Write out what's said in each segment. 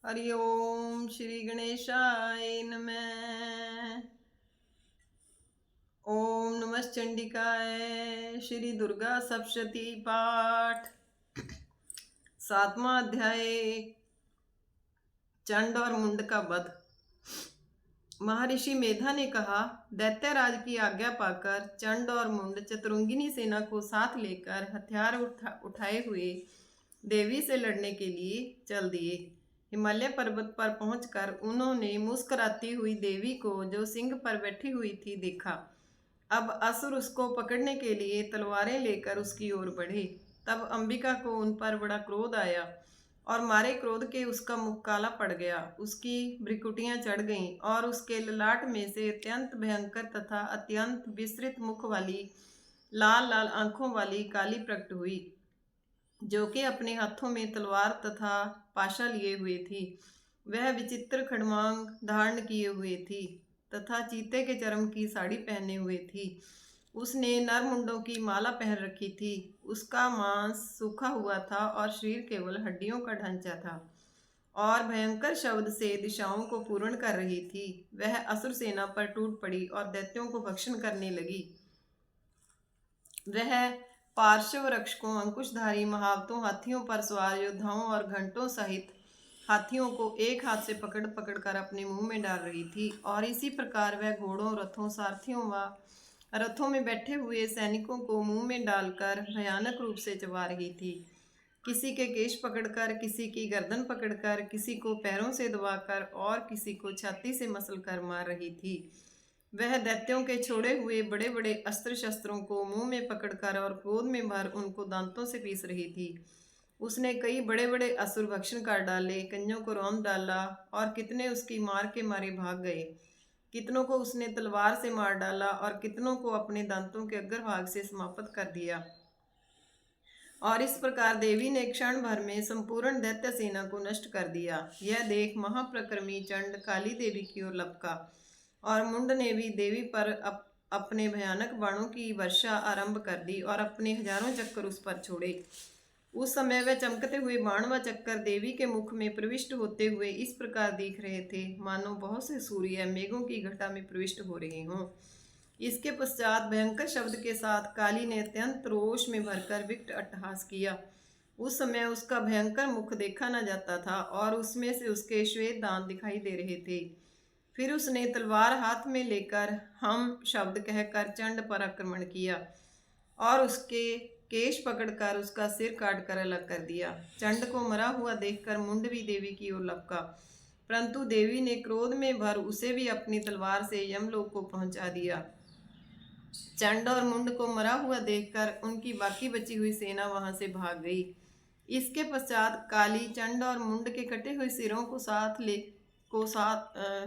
हरि ओम श्री गणेशाय नमः। ओम नमः चंडिकाय। श्री दुर्गा सप्तशती पाठ। सातवां अध्याय। चंड और मुंड का वध। महर्षि मेधा ने कहा, दैत्यराज की आज्ञा पाकर चंड और मुंड चतुरंगिनी सेना को साथ लेकर हथियार उठाए हुए देवी से लड़ने के लिए चल दिए। हिमालय पर्वत पर पहुंचकर उन्होंने मुस्कुराती हुई देवी को, जो सिंह पर बैठी हुई थी, देखा। अब असुर उसको पकड़ने के लिए तलवारें लेकर उसकी ओर बढ़े। तब अंबिका को उन पर बड़ा क्रोध आया और मारे क्रोध के उसका मुख काला पड़ गया, उसकी भ्रिकुटियां चढ़ गईं और उसके ललाट में से अत्यंत भयंकर तथा अत्यंत विस्तृत मुख वाली लाल लाल आंखों वाली काली प्रकट हुई, जो कि अपने हाथों में तलवार तथा पाशा लिए हुए थी। वह विचित्र खड़मांग धारण किए हुए थी तथा चीते के चर्म की साड़ी पहने हुए थी। उसने नरमुंडों की माला पहन रखी थी। उसका मांस सूखा हुआ था और शरीर केवल हड्डियों का ढांचा था और भयंकर शब्द से दिशाओं को पूर्ण कर रही थी। वह असुर सेना पर टूट पड़ी और दैत्यों को भक्षण करने लगी। वह पार्श्व रक्षकों, अंकुशधारी महावतों, हाथियों पर सवार योद्धाओं और घंटों सहित हाथियों को एक हाथ से पकड़ पकड़ कर अपने मुंह में डाल रही थी और इसी प्रकार वह घोड़ों, रथों, सारथियों व रथों में बैठे हुए सैनिकों को मुंह में डालकर भयानक रूप से चबा रही थी। किसी के केश पकड़कर, किसी की गर्दन पकड़कर, किसी को पैरों से दबाकर और किसी को छाती से मसलकर मार रही थी। वह दैत्यों के छोड़े हुए बड़े बड़े अस्त्र शस्त्रों को मुंह में पकड़कर और क्रोध में भर उनको दांतों से पीस रही थी। उसने कई बड़े बड़े असुर भक्षण कर डाले, कईयों को रौंद डाला और कितने उसकी मार के मारे भाग गए। कितनों को उसने तलवार से मार डाला और कितनों को अपने दांतों के अग्रभाग से समाप्त कर दिया। और इस प्रकार देवी ने क्षण भर में संपूर्ण दैत्य सेना को नष्ट कर दिया। यह देख महाप्रक्रमी चंड काली देवी की ओर लपका और मुंड ने भी देवी पर अपने भयानक बाणों की वर्षा आरंभ कर दी और अपने हजारों चक्कर उस पर छोड़े। उस समय वह चमकते हुए बाण व चक्कर देवी के मुख में प्रविष्ट होते हुए इस प्रकार दिख रहे थे, मानो बहुत से सूर्य मेघों की घटा में प्रविष्ट हो रहे हों। इसके पश्चात भयंकर शब्द के साथ काली ने अत्यंत रोष में भरकर विकट अट्टहास किया। उस समय उसका भयंकर मुख देखा न जाता था और उसमें से उसके श्वेत दांत दिखाई दे रहे थे। फिर उसने तलवार हाथ में लेकर हम शब्द कहकर चंड पर आक्रमण किया और उसके केश पकड़कर उसका सिर काट कर अलग कर दिया। चंड को मरा हुआ देखकर मुंड भी देवी की ओर लपका, परंतु देवी ने क्रोध में भर उसे भी अपनी तलवार से यमलोक को पहुंचा दिया। चंड और मुंड को मरा हुआ देखकर उनकी बाकी बची हुई सेना वहां से भाग गई। इसके पश्चात काली चंड और मुंड के कटे हुए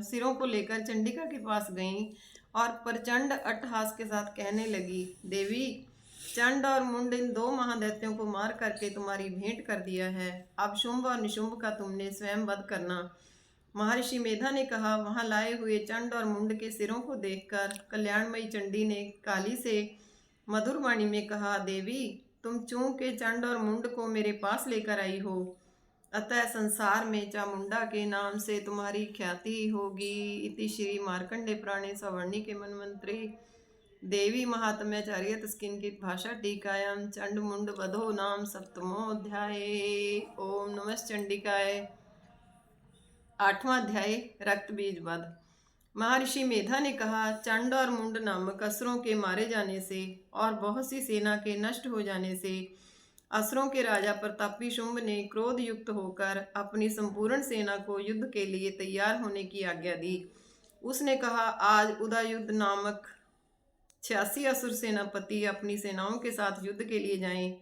सिरों को लेकर चंडिका के पास गईं और प्रचंड अट्टहास के साथ कहने लगी, देवी, चंड और मुंड इन दो महादैत्यों को मार करके तुम्हारी भेंट कर दिया है। अब शुंभ और निशुंभ का तुमने स्वयं वध करना। महर्षि मेधा ने कहा, वहां लाए हुए चंड और मुंड के सिरों को देखकर कल्याणमयी चंडी ने काली से मधुर वाणी में कहा, देवी, तुम चूंकि चंड और मुंड को मेरे पास लेकर आई हो, अतः संसार में चामुंडा के नाम से तुम्हारी ख्याति होगी। इति श्री मार्कंडे पुराणे सवर्णी के मनमंत्री देवी महात्म्याचार्य तस्किंकित भाषा टीकायां चंड मुंड वधो नाम सप्तमोऽध्याय। ओम नमः चंडिकाय। आठवां अध्याय रक्त बीज वध। महर्षि मेधा ने कहा, चंड और मुंड नामक असुरों के मारे जाने से और बहुत सी सेना के नष्ट हो जाने से असुरों के राजा प्रतापी शुंभ ने क्रोध युक्त होकर अपनी संपूर्ण सेना को युद्ध के लिए तैयार होने की आज्ञा दी। उसने कहा, आज उदयुद्ध नामक 86 असुर सेनापति अपनी सेनाओं के साथ युद्ध के लिए जाएं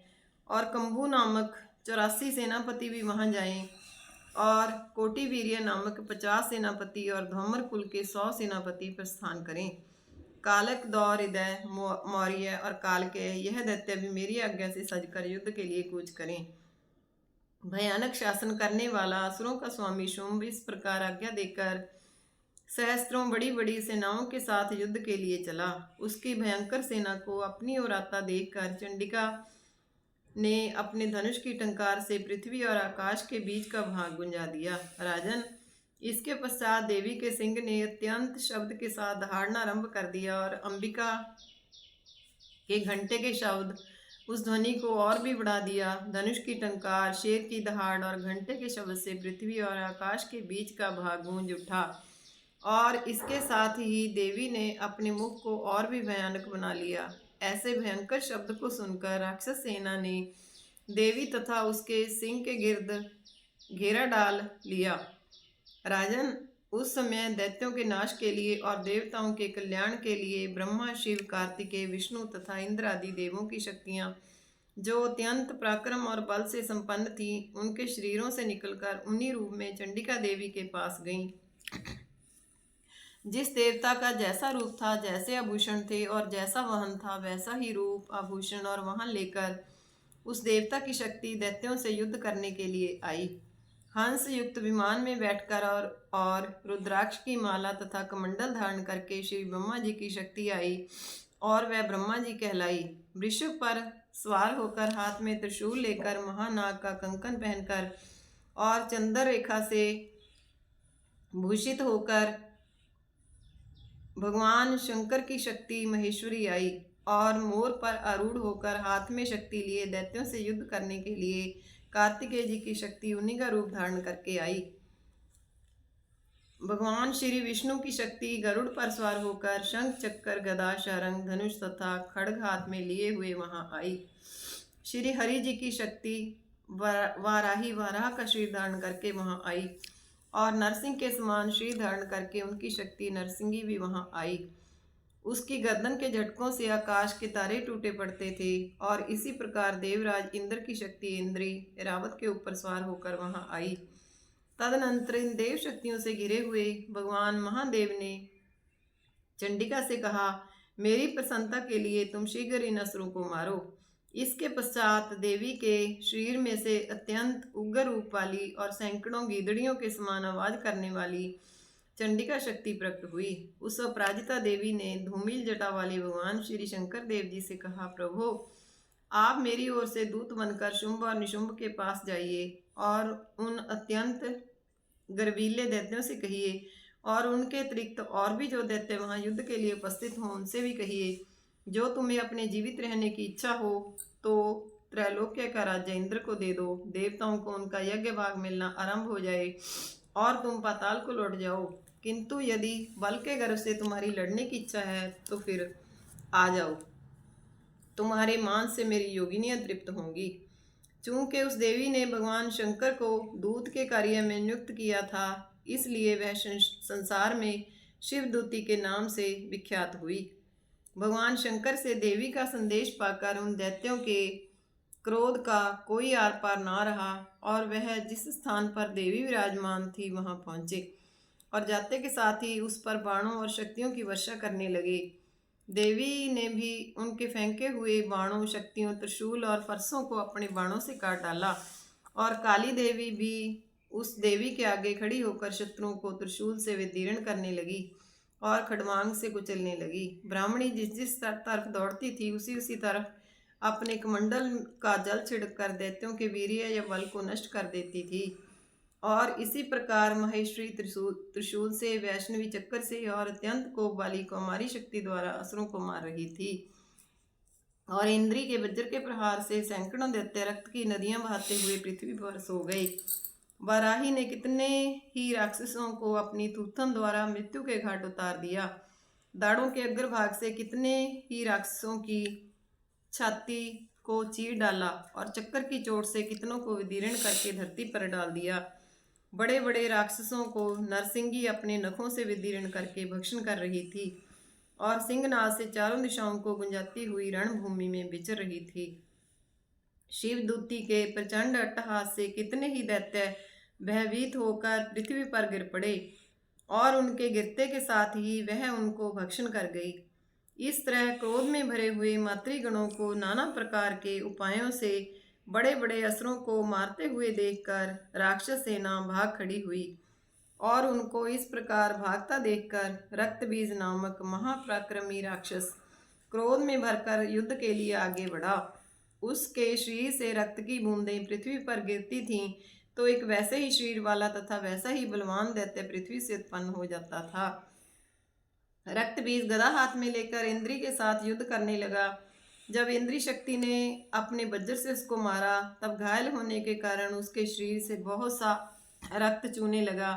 और कंबू नामक 84 सेनापति भी वहां जाएं और कोटिवीर्य नामक 50 सेनापति और धौमर कुल के 100 सेनापति प्रस्थान करें। कालक, दौर, हृदय, मौर्य और काल के यह दैत्य भी मेरी आज्ञा से सजकर युद्ध के लिए कूच करें। भयानक शासन करने वाला असुरों का स्वामी शुंभ इस प्रकार आज्ञा देकर सहस्त्रों बड़ी बड़ी सेनाओं के साथ युद्ध के लिए चला। उसकी भयंकर सेना को अपनी ओर आता देखकर चंडिका ने अपने धनुष की टंकार से पृथ्वी और आकाश के बीच का भाग गुंजा दिया। राजन, इसके पश्चात देवी के सिंह ने अत्यंत शब्द के साथ दहाड़ना आरंभ कर दिया और अंबिका के घंटे के शब्द उस ध्वनि को और भी बढ़ा दिया। धनुष की टंकार, शेर की दहाड़ और घंटे के शब्द से पृथ्वी और आकाश के बीच का भाग गूंज उठा और इसके साथ ही देवी ने अपने मुख को और भी भयानक बना लिया। ऐसे भयंकर शब्द को सुनकर राक्षस सेना ने देवी तथा उसके सिंह के गिर्द घेरा डाल लिया। राजन, उस समय दैत्यों के नाश के लिए और देवताओं के कल्याण के लिए ब्रह्मा, शिव, कार्तिकेय, विष्णु तथा इंद्र आदि देवों की शक्तियां, जो अत्यंत पराक्रम और बल से संपन्न थीं, उनके शरीरों से निकलकर उन्हीं रूप में चंडिका देवी के पास गईं। जिस देवता का जैसा रूप था, जैसे आभूषण थे और जैसा वाहन था, वैसा ही रूप, आभूषण और वाहन लेकर उस देवता की शक्ति दैत्यों से युद्ध करने के लिए आई। हंस युक्त विमान में बैठकर और रुद्राक्ष की माला तथा कमंडल धारण करके श्री ब्रह्मा जी की शक्ति आई और वह ब्रह्मा जी कहलाई। वृषभ पर सवार होकर, हाथ में त्रिशूल लेकर, महानाग का कंकन पहनकर और चंद्र रेखा से भूषित होकर भगवान शंकर की शक्ति महेश्वरी आई और मोर पर आरूढ़ होकर हाथ में शक्ति लिए दैत्यों से युद्ध करने के लिए कार्तिकेय जी की शक्ति उन्हीं का रूप धारण करके आई। भगवान श्री विष्णु की शक्ति गरुड़ पर सवार होकर शंख, चक्कर, गदा, शारंग, धनुष तथा खड्ग हाथ में लिए हुए वहां आई। श्री हरि जी की शक्ति वाराही वाराह का शरीर धारण करके वहां आई और नरसिंह के समान शरीर धारण करके उनकी शक्ति नरसिंगी भी वहां आई। उसकी गर्दन के झटकों से आकाश के तारे टूटे पड़ते थे और इसी प्रकार देवराज इंद्र की शक्ति इंद्री ऐरावत के ऊपर सवार होकर वहां आई। तदनंतर इन देव शक्तियों से घिरे हुए भगवान महादेव ने चंडिका से कहा, मेरी प्रसन्नता के लिए तुम शीघ्र इन असुरों को मारो। इसके पश्चात देवी के शरीर में से अत्यंत उग्र रूप वाली और सैकड़ों गीदड़ियों के समान आवाज करने वाली चंडिका शक्ति प्रकट हुई। उस अपराजिता देवी ने धूमिल जटा वाले भगवान श्री शंकर देव जी से कहा, प्रभु, आप मेरी ओर से दूत बनकर शुंभ और निशुंभ के पास जाइए और उन अत्यंत गर्वीले दैत्यों से कहिए और उनके अतिरिक्त और भी जो दैत्य वहां युद्ध के लिए उपस्थित हों उनसे भी कहिए, जो तुम्हें अपने जीवित रहने की इच्छा हो तो त्रैलोक्य का राज्य इंद्र को दे दो। देवताओं को उनका यज्ञ भाग मिलना आरंभ हो जाए और तुम पाताल को लौट जाओ। किंतु यदि बल के गर्व से तुम्हारी लड़ने की इच्छा है तो फिर आ जाओ, तुम्हारे मांस से मेरी योगिनियां तृप्त होंगी। चूंकि उस देवी ने भगवान शंकर को दूत के कार्य में नियुक्त किया था, इसलिए वह संसार में शिवदूती के नाम से विख्यात हुई। भगवान शंकर से देवी का संदेश पाकर उन दैत्यों के क्रोध का कोई आर पार ना रहा और वह जिस स्थान पर देवी विराजमान थी वहां पहुंचे और जाते के साथ ही उस पर बाणों और शक्तियों की वर्षा करने लगे। देवी ने भी उनके फेंके हुए बाणों, शक्तियों, त्रिशूल और फरसों को अपने बाणों से काट डाला और काली देवी भी उस देवी के आगे खड़ी होकर शत्रुओं को त्रिशूल से विदीर्ण करने लगी और खड़वांग से कुचलने लगी। ब्राह्मणी जिस जिस तरफ दौड़ती थी उसी उसी तरफ अपने कमंडल का जल छिड़ककर दैत्यों के वीर्य या बल को नष्ट कर देती थी और इसी प्रकार महेश्वरी त्रिशूल से, वैष्णवी चक्कर से और अत्यंत कोप वाली कौमारी शक्ति द्वारा असुरों को मार रही थी और इंद्री के वज्र के प्रहार से सैकड़ों दैत्य रक्त की नदियां बहाते हुए पृथ्वी पर सो गए। वाराही ने कितने ही राक्षसों को अपनी थूथन द्वारा मृत्यु के घाट उतार दिया। दाढ़ों के अग्रभाग से कितने ही राक्षसों की छाती को चीर डाला और चक्कर की चोट से कितनों को विदीर्ण करके धरती पर डाल दिया। बड़े बड़े राक्षसों को नरसिंगी अपने नखों से विदीर्ण करके भक्षण कर रही थी और सिंहनाद से चारों दिशाओं को गुंजाती हुई रणभूमि में विचर रही थी। शिवदूती के प्रचंड अट्टहास से कितने ही दैत्य भयभीत होकर पृथ्वी पर गिर पड़े और उनके गिरते के साथ ही वह उनको भक्षण कर गई। इस तरह क्रोध में भरे हुए मातृगणों को नाना प्रकार के उपायों से बड़े बड़े असुरों को मारते हुए देखकर राक्षस सेना भाग खड़ी हुई और उनको इस प्रकार भागता देखकर रक्तबीज नामक महापराक्रमी राक्षस क्रोध में भरकर युद्ध के लिए आगे बढ़ा उसके शरीर से रक्त की बूंदें पृथ्वी पर गिरती थीं तो एक वैसे ही शरीर वाला तथा वैसा ही बलवान दैत्य पृथ्वी से उत्पन्न हो जाता था। रक्त बीज गदा हाथ में लेकर इंद्री के साथ युद्ध करने लगा। जब इंद्री शक्ति ने अपने वज्र से उसको मारा तब घायल होने के कारण उसके शरीर से बहुत सा रक्त चूने लगा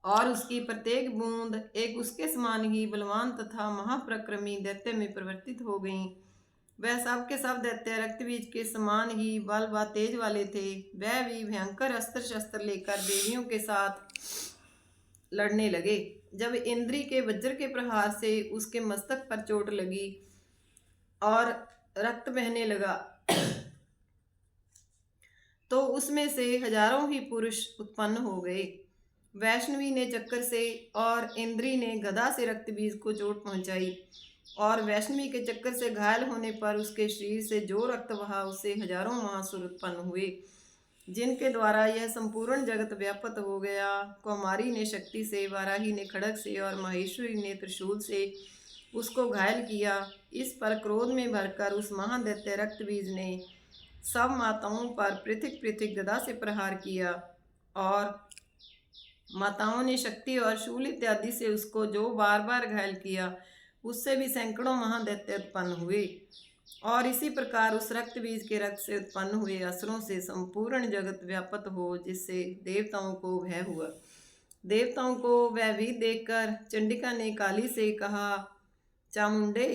और उसकी प्रत्येक बूंद एक उसके समान ही बलवान तथा महाप्रक्रमी दैत्य में परिवर्तित हो गई। वह सब के सब दैत्य रक्तबीज के समान ही बल व तेज वाले थे। वह भी भयंकर अस्त्र शस्त्र लेकर देवियों के साथ लड़ने लगे। जब इंद्री के वज्र के प्रहार से उसके मस्तक पर चोट लगी और रक्त बहने लगा तो उसमें से हजारों ही पुरुष उत्पन्न हो गए। वैष्णवी ने चक्कर से और इंद्री ने गदा से रक्तबीज को चोट पहुंचाई और वैष्णवी के चक्कर से घायल होने पर उसके शरीर से जो रक्त बहा उससे हजारों महासुर उत्पन्न हुए जिनके द्वारा यह संपूर्ण जगत व्याप्त हो गया। कौमारी ने शक्ति से, वाराही ने खड़ग से और महेश्वरी ने त्रिशूल से उसको घायल किया। इस पर क्रोध में भरकर उस महादैत्य रक्तबीज ने सब माताओं पर पृथक पृथक गदा से प्रहार किया और माताओं ने शक्ति और शूल इत्यादि से उसको जो बार बार घायल किया उससे भी सैकड़ों महादैत्य उत्पन्न हुए। और इसी प्रकार उस रक्त बीज के रक्त से उत्पन्न हुए असुरों से संपूर्ण जगत व्याप्त हो जिससे देवताओं को भय हुआ। देवताओं को वह भी देखकर चंडिका ने काली से कहा, चामुंडे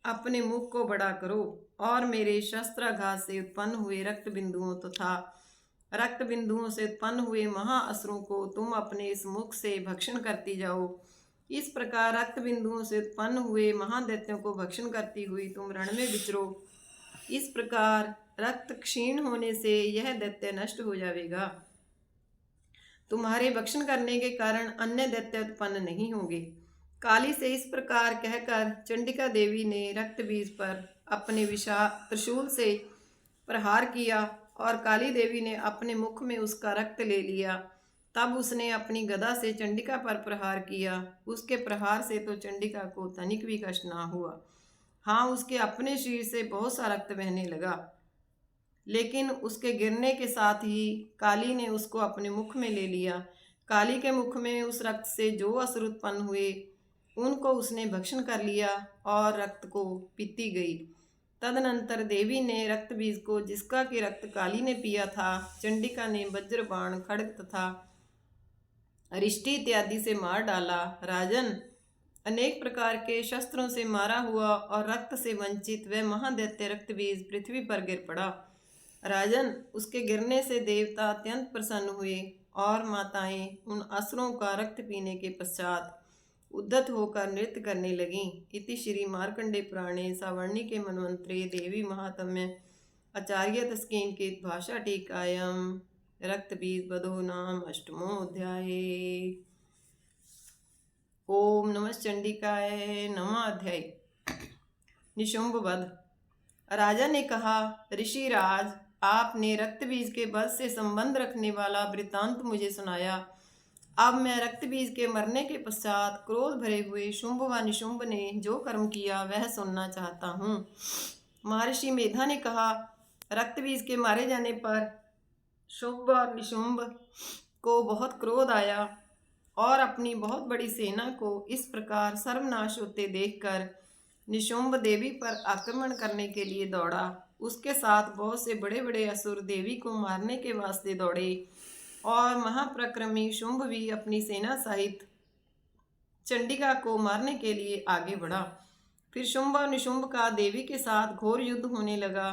अपने मुख को बड़ा करो और मेरे शस्त्राघात से उत्पन्न हुए रक्त बिंदुओं तथा रक्त बिंदुओं से उत्पन्न हुए महाअसुरों को तुम अपने इस मुख से भक्षण करती जाओ। इस प्रकार रक्त बिंदुओं से उत्पन्न हुए महादैत्यों को भक्षण करती हुई तुम रण में विचरो। इस प्रकार रक्त क्षीण होने से यह दैत्य नष्ट हो जाएगा। तुम्हारे भक्षण करने के कारण अन्य दैत्य उत्पन्न नहीं होंगे। काली से इस प्रकार कहकर चंडिका देवी ने रक्त बीज पर अपने विशाल त्रिशूल से प्रहार किया और काली देवी ने अपने मुख में उसका रक्त ले लिया। तब उसने अपनी गदा से चंडिका पर प्रहार किया। उसके प्रहार से तो चंडिका को तनिक भी कष्ट ना हुआ। हाँ, उसके अपने शरीर से बहुत सा रक्त बहने लगा, लेकिन उसके गिरने के साथ ही काली ने उसको अपने मुख में ले लिया। काली के मुख में उस रक्त से जो असुर उत्पन्न हुए उनको उसने भक्षण कर लिया और रक्त को पीती गई। तदनंतर देवी ने रक्त बीज को जिसका कि रक्त काली ने पिया था चंडिका ने वज्र बाण खड्ग तथा अरिष्टि इत्यादि से मार डाला। राजन, अनेक प्रकार के शस्त्रों से मारा हुआ और रक्त से वंचित वह महादैत्य रक्त बीज पृथ्वी पर गिर पड़ा। राजन, उसके गिरने से देवता अत्यंत प्रसन्न हुए और माताएं उन असुरों का रक्त पीने के पश्चात उद्धत होकर नृत्य करने लगीं। इति श्री मार्कंडे पुराणे सावर्णिके मन्वंतरे देवी महात्म्य आचार्य तस्केनकेत भाषा टीकायां रक्त बीज वधो नाम अष्टमोऽध्याय। ओम नमः चंडिकाय नमः। अध्याय निशुंभ वध। राजा ने कहा, ऋषिराज, आपने रक्त बीज के वध से संबंध रखने वाला वृत्तांत मुझे सुनाया। अब मैं रक्त बीज के मरने के पश्चात क्रोध भरे हुए शुंभ व निशुंभ ने जो कर्म किया वह सुनना चाहता हूँ। महर्षि मेधा ने कहा, रक्त बीज के मारे जाने पर शुंभ और निशुंभ को बहुत क्रोध आया और अपनी बहुत बड़ी सेना को इस प्रकार सर्वनाश होते देखकर निशुंभ देवी पर आक्रमण करने के लिए दौड़ा। उसके साथ बहुत से बड़े बड़े असुर देवी को मारने के वास्ते दौड़े और महाप्रक्रमी शुंभ भी अपनी सेना सहित चंडिका को मारने के लिए आगे बढ़ा। फिर शुंभ और निशुंभ का देवी के साथ घोर युद्ध होने लगा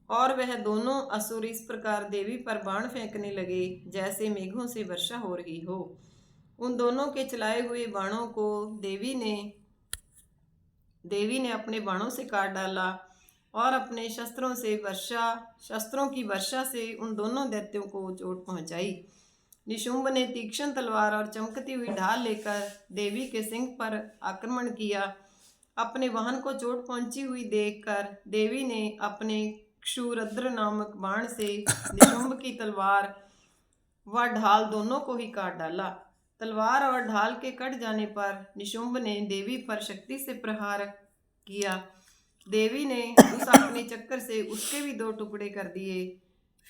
और वह दोनों असुर इस प्रकार देवी पर बाण फेंकने लगे जैसे मेघों से वर्षा हो रही हो। उन दोनों के चलाए हुए बाणों को देवी ने अपने बाणों से काट डाला और अपने शस्त्रों की वर्षा से उन दोनों दैत्यों को चोट पहुंचाई। निशुंभ ने तीक्ष्ण तलवार और चमकती हुई ढाल लेकर देवी के सिंह पर आक्रमण किया। अपने वाहन को चोट पहुंची हुई देखकर देवी ने अपने क्षुरद्र नामक बाण से निशुंभ की तलवार व ढाल दोनों को ही काट डाला। तलवार और ढाल के कट जाने पर निशुंभ ने देवी पर शक्ति से प्रहार किया देवी ने उस अपने चक्कर से उसके भी 2 टुकड़े कर दिए।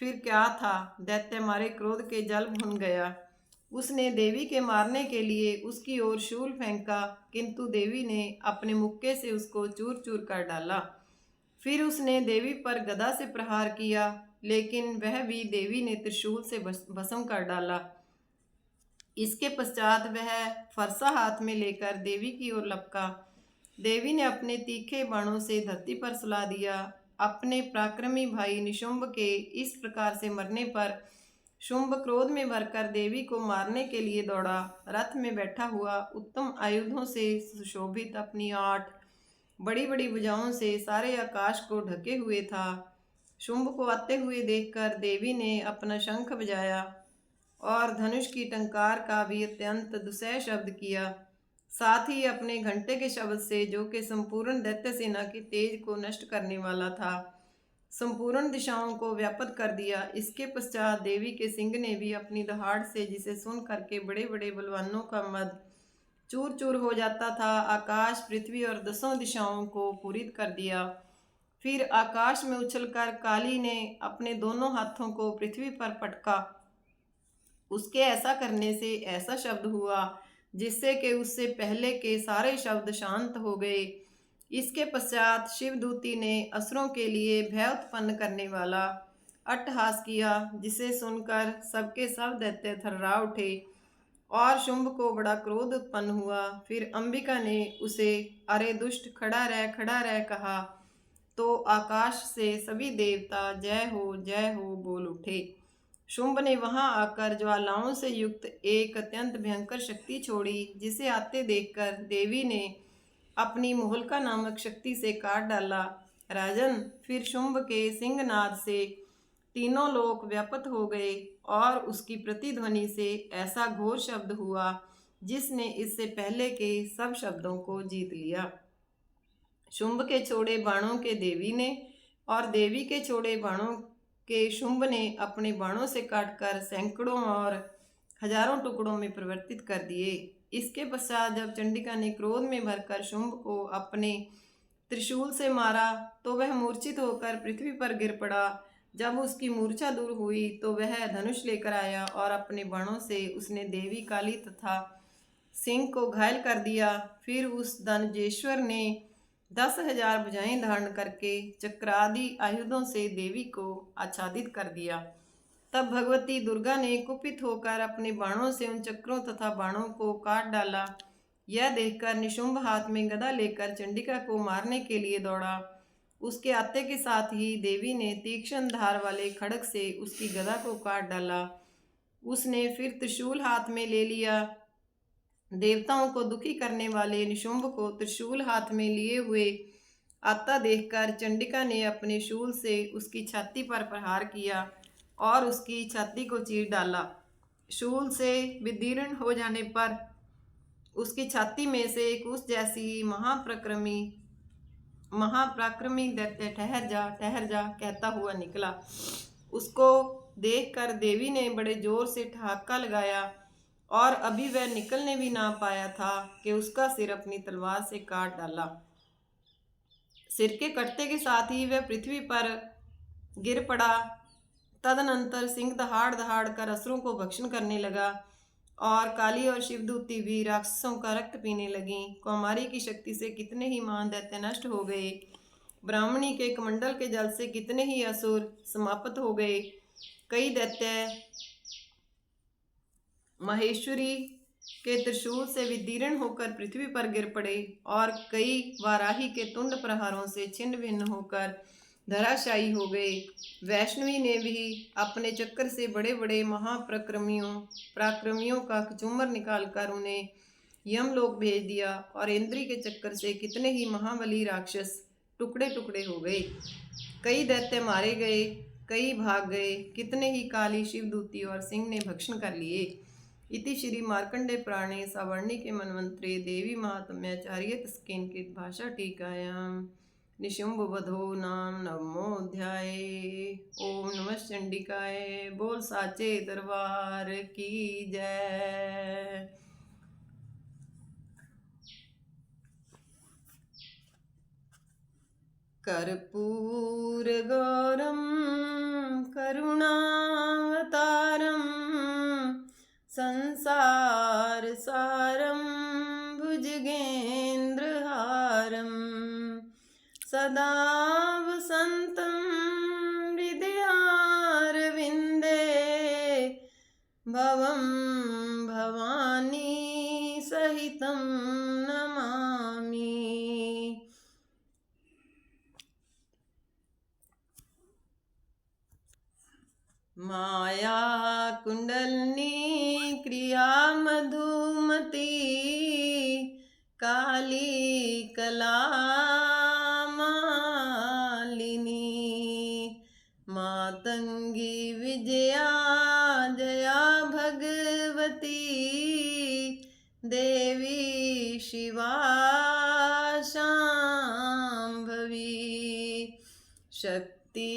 फिर क्या था, दैत्य मारे क्रोध के जल भुन गया। उसने देवी के मारने के लिए उसकी ओर शूल फेंका, किंतु देवी ने अपने मुक्के से उसको चूर चूर कर डाला। फिर उसने देवी पर गदा से प्रहार किया, लेकिन वह भी देवी ने त्रिशूल से भस्म कर डाला। इसके पश्चात वह फरसा हाथ में लेकर देवी की ओर लपका। देवी ने अपने तीखे बाणों से धरती पर सुला दिया। अपने पराक्रमी भाई निशुंभ के इस प्रकार से मरने पर शुंभ क्रोध में भरकर देवी को मारने के लिए दौड़ा। रथ में बैठा हुआ उत्तम आयुधों से सुशोभित अपनी 8 बड़ी बड़ी भुजाओं से सारे आकाश को ढके हुए था। शुंभ को आते हुए देखकर देवी ने अपना शंख बजाया और धनुष की टंकार का भी अत्यंत दुसह शब्द किया। साथ ही अपने घंटे के शब्द से, जो कि संपूर्ण दैत्य सेना की तेज को नष्ट करने वाला था, संपूर्ण दिशाओं को व्याप्त कर दिया। इसके पश्चात देवी के सिंह ने भी अपनी दहाड़ से, जिसे सुन करके बड़े बड़े बलवानों का मद चूर चूर हो जाता था, आकाश, पृथ्वी और 10 दिशाओं को पूरित कर दिया। फिर आकाश में उछलकर काली ने अपने दोनों हाथों को पृथ्वी पर पटका। उसके ऐसा करने से ऐसा शब्द हुआ जिससे कि उससे पहले के सारे शब्द शांत हो गए। इसके पश्चात शिवदूती ने असुरों के लिए भय उत्पन्न करने वाला अट्टहास किया, जिसे सुनकर सबके सब दैत्य थर्रा उठे और शुंभ को बड़ा क्रोध उत्पन्न हुआ। फिर अंबिका ने उसे अरे दुष्ट, खड़ा रह कहा, तो आकाश से सभी देवता जय हो बोल उठे। शुंभ ने वहां आकर ज्वालाओं से युक्त एक अत्यंत भयंकर शक्ति छोड़ी, जिसे आते देखकर देवी ने अपनी मोहलका नामक शक्ति से काट डाला। राजन, फिर शुंभ के सिंहनाद से तीनों लोक व्याप्त हो गए और उसकी प्रतिध्वनि से ऐसा घोर शब्द हुआ जिसने इससे पहले के सब शब्दों को जीत लिया। शुंभ के छोड़े बाणों के देवी ने और देवी के छोड़े बाणों के शुंभ ने अपने बाणों से काटकर सैकड़ों और हजारों टुकड़ों में परिवर्तित कर दिए। इसके पश्चात जब चंडिका ने क्रोध में भरकर शुंभ को अपने त्रिशूल से मारा, तो वह मूर्छित होकर पृथ्वी पर गिर पड़ा। जब उसकी मूर्छा दूर हुई तो वह धनुष लेकर आया और अपने बाणों से उसने देवी काली तथा सिंह को घायल कर दिया। फिर उस धनजेश्वर ने 10,000 भुजाएं धारण करके चक्रादि आयुधों से देवी को आच्छादित कर दिया। तब भगवती दुर्गा ने कुपित होकर अपने बाणों से उन चक्रों तथा बाणों को काट डाला। यह देखकर निशुंभ हाथ में गदा लेकर चंडिका को मारने के लिए दौड़ा। उसके आते के साथ ही देवी ने तीक्ष्ण धार वाले खड्ग से उसकी गदा को काट डाला। उसने फिर त्रिशूल हाथ में ले लिया। देवताओं को दुखी करने वाले निशुंभ को त्रिशूल हाथ में लिए हुए आता देखकर चंडिका ने अपने शूल से उसकी छाती पर प्रहार किया और उसकी छाती को चीर डाला। शूल से विदीर्ण हो जाने पर उसकी छाती में से एक उस जैसी महापराक्रमी दैत्य ठहर जा कहता हुआ निकला। उसको देखकर देवी ने बड़े जोर से ठहाका लगाया और अभी वह निकलने भी ना पाया था कि उसका सिर अपनी तलवार से काट डाला। सिर के कटते के साथ ही वह पृथ्वी पर गिर पड़ा। तदनंतर सिंह दहाड़ दहाड़ कर असुरों को भक्षण करने लगा और काली और शिवदूती भी राक्षसों का रक्त पीने लगी। कौमारी की शक्ति से कितने ही महान दैत्य नष्ट हो गए। ब्राह्मणी के कमंडल के जल से कितने ही असुर समाप्त हो गए। कई दैत्य महेश्वरी के त्रिशूल से विदीर्ण होकर पृथ्वी पर गिर पड़े और कई वाराही के तुंड प्रहारों से छिन्न भिन्न होकर धराशायी हो गए। वैष्णवी ने भी अपने चक्कर से बड़े बड़े पराक्रमियों का कचूमर निकालकर उन्हें यमलोक भेज दिया और इंद्री के चक्कर से कितने ही महाबली राक्षस टुकड़े टुकड़े हो गए। कई दैत्य मारे गए, कई भाग गए, कितने ही काली, शिवदूती और सिंह ने भक्षण कर लिए। इति श्री मार्कंडे पुराणे सावर्णिके मन्वंतरे देवी महात्म्याचार्यतस्केनकृत भाषा टीकायां निशुंभवधो नाम नवमोऽध्याय। ओम नमः चंडिकाय। बोल साचे दरबार की जय। कर्पूरगौरं करुणावतारं संसारसारं भुजगेन्द्रहारं सदा वसन्तं हृदयारविन्दे भवं भवानी सहितं नमामि। माया कुंडलनी क्रिया मधुमती काली कला मालिनी मातंगी विजया जया भगवती देवी शिवा शांभवी शक्ति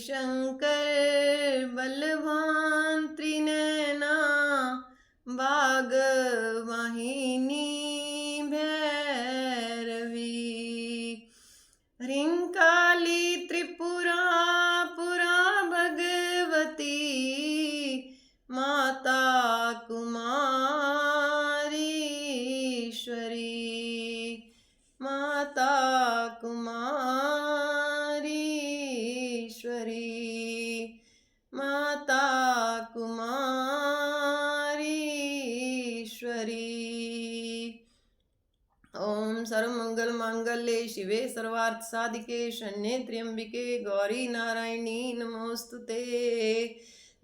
शंकर बलवान त्रिनयना वाग्वाहिनी भैरवी ह्रींकाली त्रिपुरा पुरा भगवती माता कुमारीश्वरी माता कुमारीश्वरी माता कुमारीश्वरी। ओम सर्वमंगल मांगल्ये शिवे सर्वार्थ साधिके शरण्ये त्र्यंबिके गौरी नारायणी नमोस्तुते।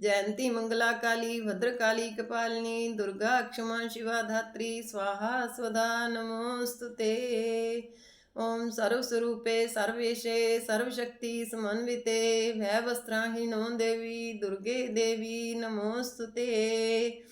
जयंती मंगला काली भद्रकाली कपालिनी दुर्गा क्षमा शिवा धात्री स्वाहा स्वधा नमोस्तुते। ओम सर्वस्वरूपे सर्वेशे सर्वशक्ति समन्विते भयवस्त्राहीनो देवी दुर्गे देवी नमोस्तुते।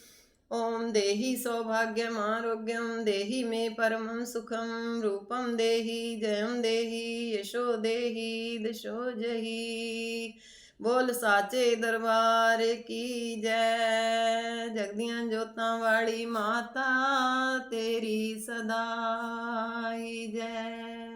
ओम देहि सौभाग्यम आरोग्यम देहि मे परमं सुखम रूपम देहि जयम देहि यशो देहि दिशो जहि। बोल साचे दरबार की जय। जगदियां जोतां वाली माता तेरी सदा ही जय।